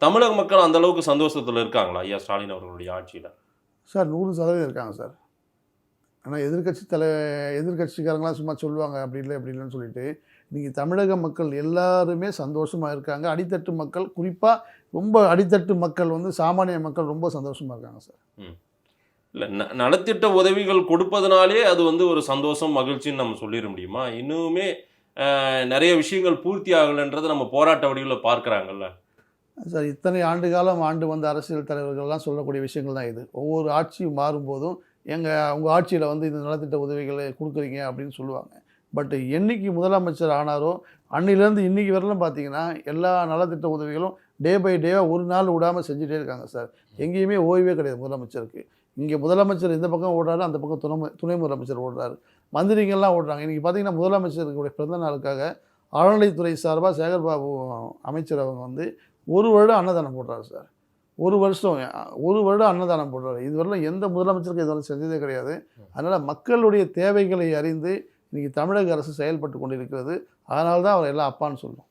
தமிழக மக்கள் அந்த அளவுக்கு சந்தோஷத்துல இருக்காங்களா ஐயா ஸ்டாலின் அவர்களுடைய ஆட்சியில? சார் 100% இருக்காங்க சார். ஆனால் எதிர்க்கட்சிக்காரங்களாம் சும்மா சொல்லுவாங்க அப்படி இல்லை அப்படி இல்லைன்னு சொல்லிட்டு, இன்றைக்கி தமிழக மக்கள் எல்லாருமே சந்தோஷமாக இருக்காங்க. அடித்தட்டு மக்கள், குறிப்பாக ரொம்ப அடித்தட்டு மக்கள் வந்து சாமானிய மக்கள் ரொம்ப சந்தோஷமாக இருக்காங்க சார். இல்லை, நலத்திட்ட உதவிகள் கொடுப்பதனாலே அது வந்து ஒரு சந்தோஷம் மகிழ்ச்சின்னு நம்ம சொல்லிட முடியுமா? இன்னுமே நிறைய விஷயங்கள் பூர்த்தி ஆகலைன்றதை நம்ம போராட்ட வடிவில் பார்க்குறாங்கல்ல சார். இத்தனை ஆண்டு காலம் ஆண்டு வந்த அரசியல் தலைவர்கள்லாம் சொல்லக்கூடிய விஷயங்கள் தான் இது. ஒவ்வொரு ஆட்சியும் மாறும்போதும் உங்கள் ஆட்சியில் வந்து இந்த நலத்திட்ட உதவிகளை கொடுக்குறீங்க அப்படின்னு சொல்லுவாங்க. பட் என்னைக்கு முதலமைச்சர் ஆனாரோ அன்னிலேருந்து இன்றைக்கி வரலாம் பார்த்தீங்கன்னா எல்லா நலத்திட்ட உதவிகளும் டே பை டேவாக ஒரு நாள் விடாமல் செஞ்சுட்டே இருக்காங்க சார். எங்கேயுமே ஓய்வே கிடையாது முதலமைச்சருக்கு. இங்கே முதலமைச்சர் இந்த பக்கம் ஓடுறாரு, அந்த பக்கம் துணை முதலமைச்சர் ஓடுறாரு, மந்திரிகள்லாம் ஓடுறாங்க. இன்றைக்கி பார்த்தீங்கன்னா முதலமைச்சருடைய பிறந்த நாளுக்காக அறநிலைத்துறை சார்பாக சேகர்பாபு அமைச்சர் அவங்க வந்து 1 வருடம் அன்னதானம் போடுறாரு சார். 1 வருடம் அன்னதானம் போடுறாரு. இதுவரையிலும் எந்த முதலமைச்சருக்கு இதெல்லாம் செஞ்சதே கிடையாது. அதனால் மக்களுடைய தேவைகளை அறிந்து இன்றைக்கி தமிழக அரசு செயல்பட்டு கொண்டிருக்கிறது. அதனால தான் அவர் எல்லாம் அப்பான்னு சொல்லணும்.